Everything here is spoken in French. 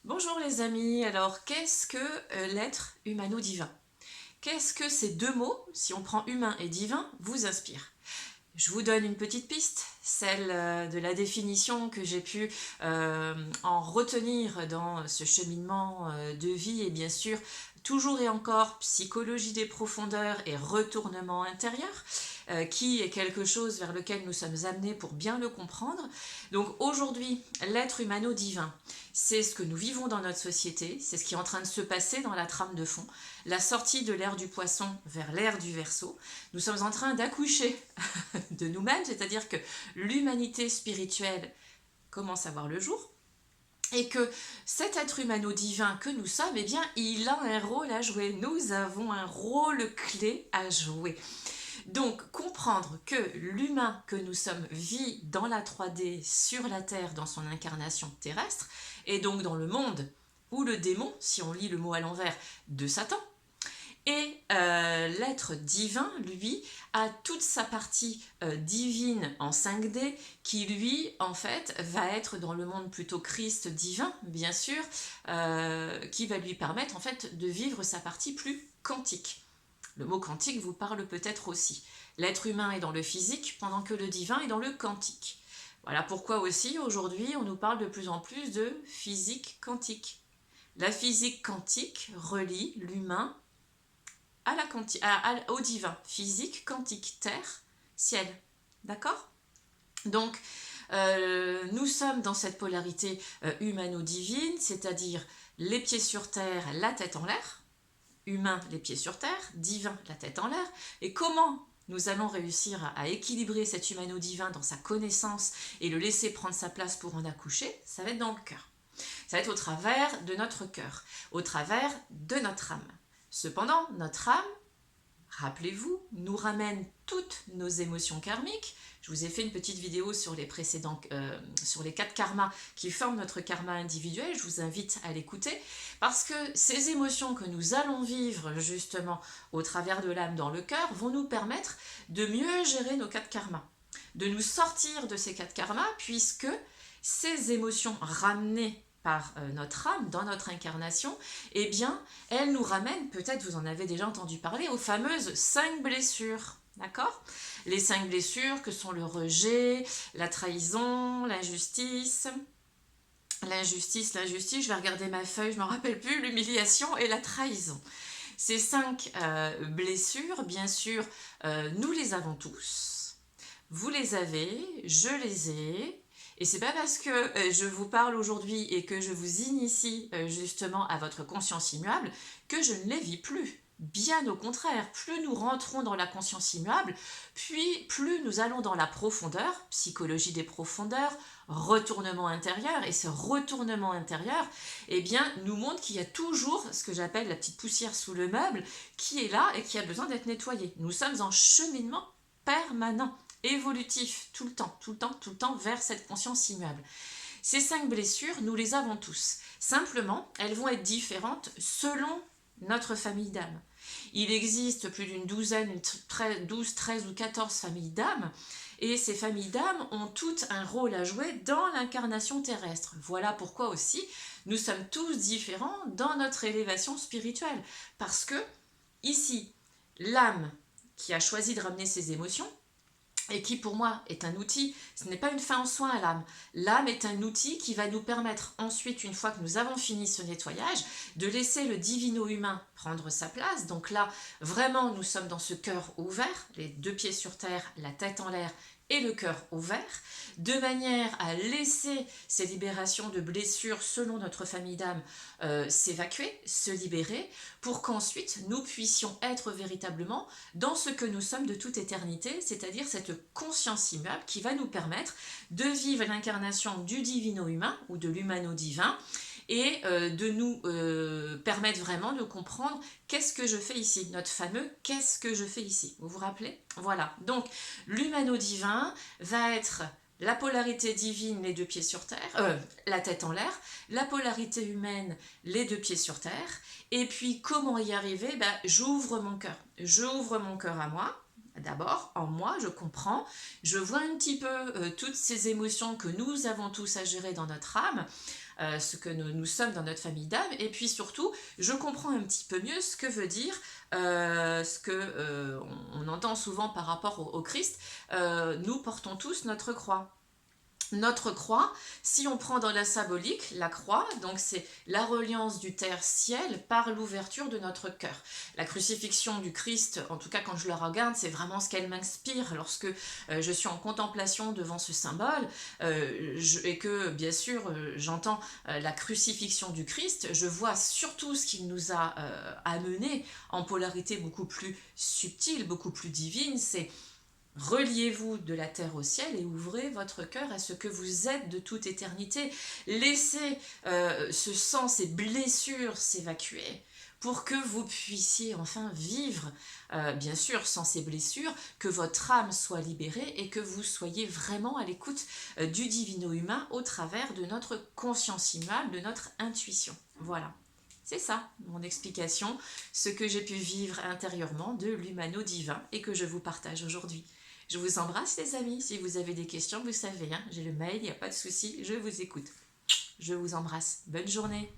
Bonjour les amis, alors qu'est-ce que l'être humano-divin? Qu'est-ce que ces deux mots, si on prend humain et divin, vous inspirent? Je vous donne une petite piste, celle de la définition que j'ai pu en retenir dans ce cheminement de vie et bien sûr toujours et encore psychologie des profondeurs et retournement intérieur qui est quelque chose vers lequel nous sommes amenés pour bien le comprendre. Donc aujourd'hui, l'être humano-divin, c'est ce que nous vivons dans notre société, c'est ce qui est en train de se passer dans la trame de fond, la sortie de l'ère du poisson vers l'ère du Verseau. Nous sommes en train d'accoucher de nous-mêmes, c'est-à-dire que l'humanité spirituelle commence à voir le jour, et que cet être humano-divin que nous sommes, eh bien, il a un rôle à jouer. Nous avons un rôle clé à jouer. Donc, comprendre que l'humain que nous sommes vit dans la 3D, sur la Terre, dans son incarnation terrestre, et donc dans le monde où le démon, si on lit le mot à l'envers, de Satan, et l'être divin, lui, a toute sa partie divine en 5D qui, lui, en fait, va être dans le monde plutôt Christ divin, bien sûr, qui va lui permettre, en fait, de vivre sa partie plus quantique. Le mot quantique vous parle peut-être aussi. L'être humain est dans le physique, pendant que le divin est dans le quantique. Voilà pourquoi aussi, aujourd'hui, on nous parle de plus en plus de physique quantique. La physique quantique relie l'humain au divin, physique, quantique, terre, ciel. D'accord? Donc, nous sommes dans cette polarité humano-divine, c'est-à-dire les pieds sur terre, la tête en l'air, humain, les pieds sur terre, divin, la tête en l'air. Et comment nous allons réussir à équilibrer cet humano-divin dans sa connaissance et le laisser prendre sa place pour en accoucher? Ça va être dans le cœur. Ça va être au travers de notre cœur, au travers de notre âme. Cependant, notre âme, rappelez-vous, nous ramène toutes nos émotions karmiques. Je vous ai fait une petite vidéo sur les précédents, sur les 4 karmas qui forment notre karma individuel. Je vous invite à l'écouter parce que ces émotions que nous allons vivre justement au travers de l'âme dans le cœur vont nous permettre de mieux gérer nos 4 karmas, de nous sortir de ces 4 karmas puisque ces émotions ramenées par notre âme, dans notre incarnation, eh bien, elle nous ramène, peut-être vous en avez déjà entendu parler, aux fameuses 5 blessures. D'accord? Les 5 blessures que sont le rejet, la trahison, l'injustice, je vais regarder ma feuille, je ne me rappelle plus, l'humiliation et la trahison. Ces 5 blessures, bien sûr, nous les avons tous. Vous les avez, je les ai. Et c'est pas parce que je vous parle aujourd'hui et que je vous initie justement à votre conscience immuable que je ne les vis plus. Bien au contraire, plus nous rentrons dans la conscience immuable, puis plus nous allons dans la profondeur, psychologie des profondeurs, retournement intérieur, et ce retournement intérieur, eh bien, nous montre qu'il y a toujours ce que j'appelle la petite poussière sous le meuble qui est là et qui a besoin d'être nettoyée. Nous sommes en cheminement permanent, évolutif, tout le temps, vers cette conscience immuable. Ces 5 blessures, nous les avons tous. Simplement, elles vont être différentes selon notre famille d'âme. Il existe plus d'une douzaine, 12, 13 ou 14 familles d'âmes, et ces familles d'âmes ont toutes un rôle à jouer dans l'incarnation terrestre. Voilà pourquoi aussi nous sommes tous différents dans notre élévation spirituelle. Parce que, ici, l'âme qui a choisi de ramener ses émotions, et qui pour moi est un outil, ce n'est pas une fin en soi à l'âme. L'âme est un outil qui va nous permettre ensuite, une fois que nous avons fini ce nettoyage, de laisser le divino-humain prendre sa place. Donc là, vraiment, nous sommes dans ce cœur ouvert, les 2 pieds sur terre, la tête en l'air et le cœur ouvert, de manière à laisser ces libérations de blessures selon notre famille d'âme s'évacuer, se libérer, pour qu'ensuite nous puissions être véritablement dans ce que nous sommes de toute éternité, c'est-à-dire cette conscience immuable qui va nous permettre de vivre l'incarnation du divino-humain ou de l'humano-divin, et de nous permettre vraiment de comprendre qu'est-ce que je fais ici, notre fameux qu'est-ce que je fais ici, vous vous rappelez? Voilà, donc l'humano-divin va être la polarité divine, les 2 pieds sur terre, la tête en l'air, la polarité humaine, les 2 pieds sur terre, et puis comment y arriver? J'ouvre mon cœur à moi. D'abord, en moi, je comprends, je vois un petit peu toutes ces émotions que nous avons tous à gérer dans notre âme, ce que nous sommes dans notre famille d'âme, et puis surtout, je comprends un petit peu mieux ce que veut dire, ce que on entend souvent par rapport au Christ, nous portons tous notre croix. Notre croix, si on prend dans la symbolique, la croix, donc c'est la reliance du terre-ciel par l'ouverture de notre cœur. La crucifixion du Christ, en tout cas quand je le regarde, c'est vraiment ce qu'elle m'inspire lorsque je suis en contemplation devant ce symbole et que bien sûr j'entends la crucifixion du Christ, je vois surtout ce qu'il nous a amené en polarité beaucoup plus subtile, beaucoup plus divine, c'est reliez-vous de la terre au ciel et ouvrez votre cœur à ce que vous êtes de toute éternité. Laissez ce sang, ces blessures s'évacuer pour que vous puissiez enfin vivre, bien sûr sans ces blessures, que votre âme soit libérée et que vous soyez vraiment à l'écoute du divino-humain au travers de notre conscience immanente, de notre intuition. Voilà. C'est ça, mon explication, ce que j'ai pu vivre intérieurement de l'humano-divin et que je vous partage aujourd'hui. Je vous embrasse les amis, si vous avez des questions, vous savez, hein, j'ai le mail, il n'y a pas de souci, je vous écoute. Je vous embrasse, bonne journée.